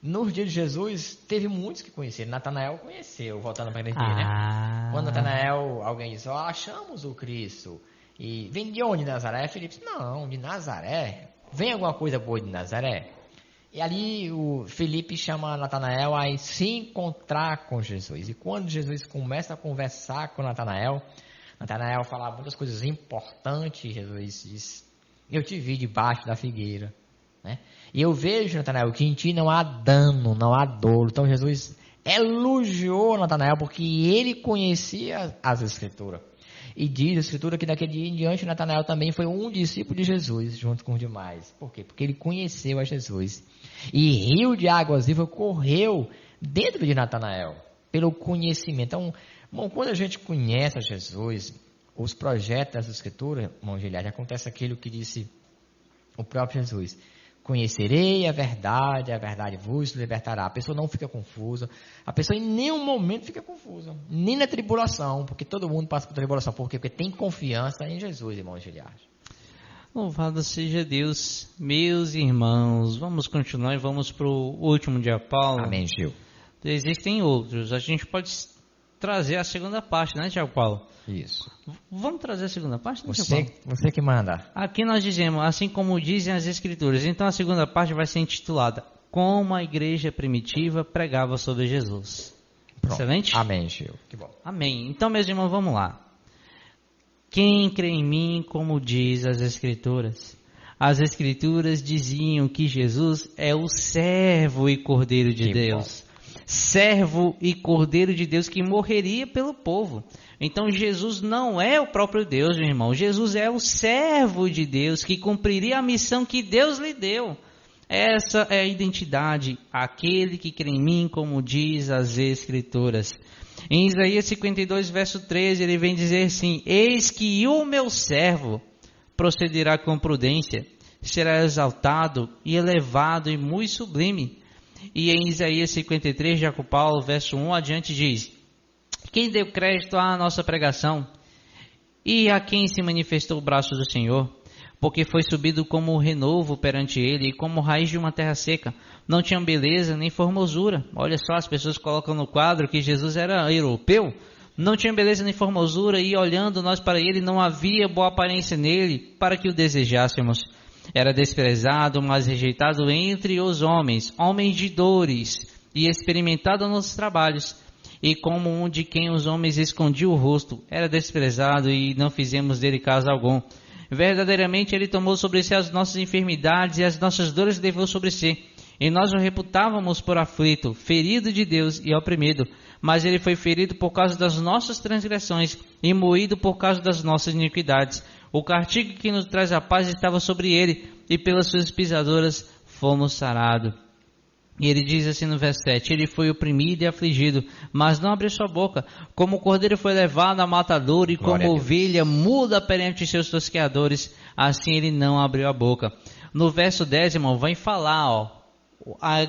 Nos dias de Jesus, teve muitos que conheceram. Natanael conheceu, voltando para a igreja, né? Quando Natanael, alguém disse, achamos o Cristo. E vem de onde, de Nazaré? Filipe disse, não, de Nazaré. Vem alguma coisa boa de Nazaré? E ali o Filipe chama Natanael a se encontrar com Jesus. E quando Jesus começa a conversar com Natanael fala muitas coisas importantes. Jesus diz, eu te vi debaixo da figueira, né? E eu vejo, Natanael, que em ti não há dano, não há dolo. Então Jesus elogiou Natanael porque ele conhecia as Escrituras. E diz a Escritura que daquele dia em diante Natanael também foi um discípulo de Jesus, junto com os demais. Por quê? Porque ele conheceu a Jesus. E rio de águas vivas correu dentro de Natanael, pelo conhecimento. Então, bom, quando a gente conhece a Jesus, os projetos das Escrituras, irmão Gilhard, acontece aquilo que disse o próprio Jesus. Conhecerei a verdade vos libertará. A pessoa não fica confusa, a pessoa em nenhum momento fica confusa, nem na tribulação, porque todo mundo passa por tribulação. Por quê? Porque tem confiança em Jesus, irmão Gilhard. Louvado seja Deus, meus irmãos. Vamos continuar e vamos para o último dia, Paulo. Amém, Gil. Existem outros, a gente pode trazer a segunda parte, né, Tiago Paulo? Isso. Vamos trazer a segunda parte, né, Você que manda. Aqui nós dizemos, assim como dizem as Escrituras. Então a segunda parte vai ser intitulada Como a Igreja Primitiva Pregava sobre Jesus. Pronto. Excelente? Amém, Gil. Que bom. Amém. Então, meus irmãos, vamos lá. Quem crê em mim, como diz as Escrituras? As Escrituras diziam que Jesus é o servo e cordeiro de Deus. Servo e cordeiro de Deus que morreria pelo povo. Então Jesus não é o próprio Deus, meu irmão. Jesus é o servo de Deus que cumpriria a missão que Deus lhe deu. Essa é a identidade, aquele que crê em mim, como diz as Escrituras. Em Isaías 52, verso 13, ele vem dizer assim: eis que o meu servo procederá com prudência, será exaltado e elevado e muito sublime. E em Isaías 53, Jacob Paulo, verso 1 adiante diz: quem deu crédito à nossa pregação e a quem se manifestou o braço do Senhor? Porque foi subido como renovo perante ele e como raiz de uma terra seca. Não tinha beleza nem formosura. Olha só, as pessoas colocam no quadro que Jesus era europeu. Não tinha beleza nem formosura e olhando nós para ele não havia boa aparência nele para que o desejássemos. Era desprezado, mas rejeitado entre os homens, homem de dores e experimentado nos trabalhos. E como um de quem os homens escondiam o rosto, era desprezado e não fizemos dele caso algum. Verdadeiramente ele tomou sobre si as nossas enfermidades e as nossas dores levou sobre si. E nós o reputávamos por aflito, ferido de Deus e oprimido. Mas ele foi ferido por causa das nossas transgressões e moído por causa das nossas iniquidades. O castigo que nos traz a paz estava sobre ele, e pelas suas pisaduras fomos sarados. E ele diz assim no verso 7, ele foi oprimido e afligido, mas não abriu sua boca. Como o cordeiro foi levado a matador, e como ovelha muda perante seus tosqueadores, assim ele não abriu a boca. No verso 10, irmão, vai falar,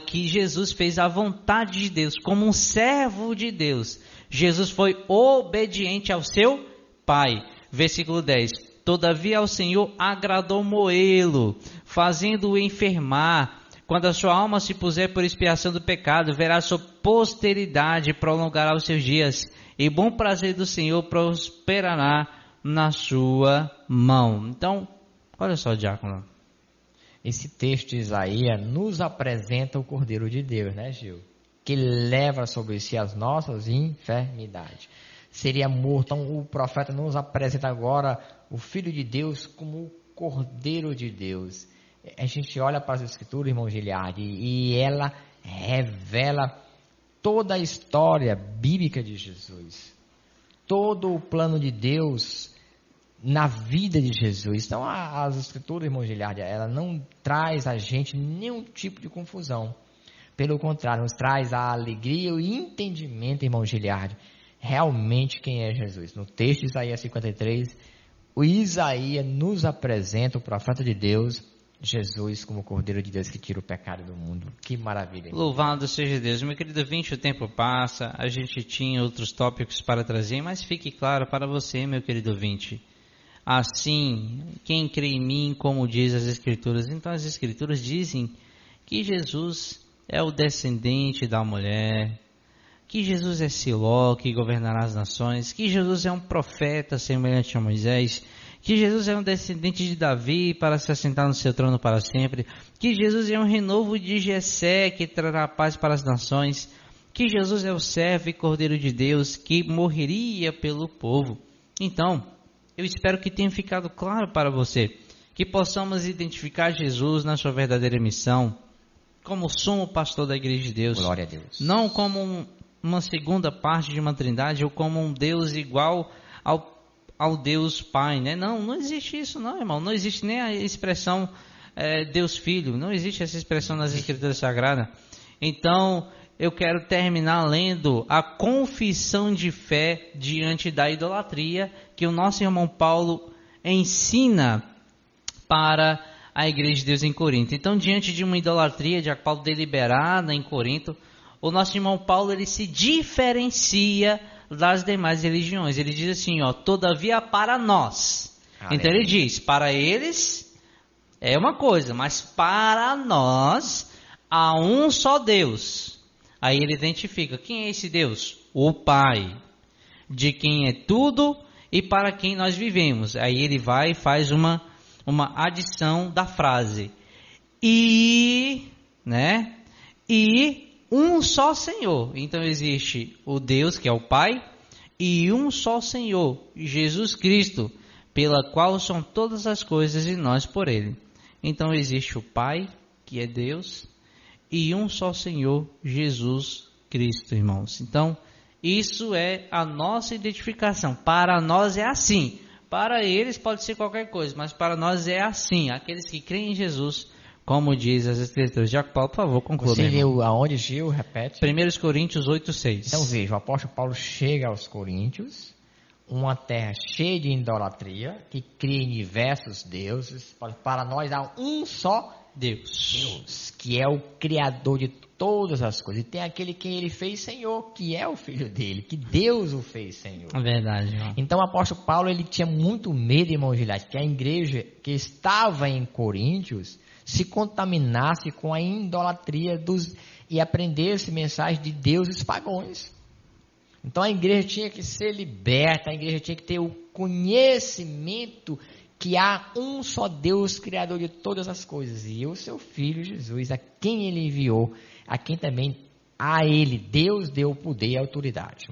que Jesus fez a vontade de Deus, como um servo de Deus. Jesus foi obediente ao seu Pai. Versículo 10, todavia ao Senhor agradou moê-lo, fazendo-o enfermar. Quando a sua alma se puser por expiação do pecado, verá sua posteridade, prolongará os seus dias, e bom prazer do Senhor prosperará na sua mão. Então, olha só, diácono. Esse texto de Isaías nos apresenta o Cordeiro de Deus, né, Gil? Que leva sobre si as nossas enfermidades. Seria morto. Então, o profeta nos apresenta agora o Filho de Deus como o Cordeiro de Deus. A gente olha para as Escrituras, irmão Giliardi, e ela revela toda a história bíblica de Jesus. Todo o plano de Deus na vida de Jesus. Então, as Escrituras, irmão Giliardi, ela não traz a gente nenhum tipo de confusão. Pelo contrário, nos traz a alegria e o entendimento, irmão Giliardi, realmente quem é Jesus. No texto de Isaías 53, o Isaías nos apresenta o profeta de Deus, Jesus, como o Cordeiro de Deus que tira o pecado do mundo. Que maravilha. Louvado seja Deus. Meu querido ouvinte, o tempo passa, a gente tinha outros tópicos para trazer, mas fique claro para você, meu querido ouvinte. Assim, quem crê em mim, como diz as Escrituras, então as Escrituras dizem que Jesus é o descendente da mulher, que Jesus é Siló, que governará as nações, que Jesus é um profeta semelhante a Moisés, que Jesus é um descendente de Davi para se assentar no seu trono para sempre, que Jesus é um renovo de Jessé que trará paz para as nações, que Jesus é o servo e Cordeiro de Deus que morreria pelo povo. Então, eu espero que tenha ficado claro para você, que possamos identificar Jesus na sua verdadeira missão, como sumo pastor da Igreja de Deus. Glória a Deus. Não como uma segunda parte de uma trindade ou como um Deus igual ao Deus Pai, né? Não existe isso não, irmão. Não existe nem a expressão Deus Filho. Não existe essa expressão nas Escrituras Sagradas. Então, eu quero terminar lendo a confissão de fé diante da idolatria que o nosso irmão Paulo ensina para a Igreja de Deus em Corinto. Então, diante de uma idolatria de Paulo deliberada em Corinto, o nosso irmão Paulo ele se diferencia das demais religiões. Ele diz assim, todavia para nós. Aleluia. Então ele diz, para eles é uma coisa, mas para nós há um só Deus. Aí ele identifica, quem é esse Deus? O Pai, de quem é tudo e para quem nós vivemos. Aí ele vai e faz uma adição da frase. E um só Senhor. Então existe o Deus que é o Pai e um só Senhor, Jesus Cristo, pela qual são todas as coisas e nós por Ele. Então existe o Pai, que é Deus, e um só Senhor, Jesus Cristo, irmãos. Então isso é a nossa identificação. Para nós é assim. Para eles pode ser qualquer coisa, mas para nós é assim. Aqueles que creem em Jesus, como diz as Escrituras. Jaco Paulo, por favor, conclua. Você leu aonde, Gil? Repete. 1 Coríntios 8:6. Então veja, o apóstolo Paulo chega aos Coríntios, uma terra cheia de idolatria, que cria em diversos deuses. Para nós há um só Deus, que é o Criador de todas as coisas. E tem aquele quem ele fez Senhor, que é o Filho dele, que Deus o fez Senhor. É verdade, irmão. Então o apóstolo Paulo ele tinha muito medo, irmão Gilás, que a igreja que estava em Coríntios se contaminasse com a idolatria e aprendesse mensagem de deuses pagãos. Então a igreja tinha que ser liberta, a igreja tinha que ter o conhecimento que há um só Deus, Criador de todas as coisas, e o seu Filho Jesus, a quem ele enviou, a quem também a ele Deus deu poder e autoridade.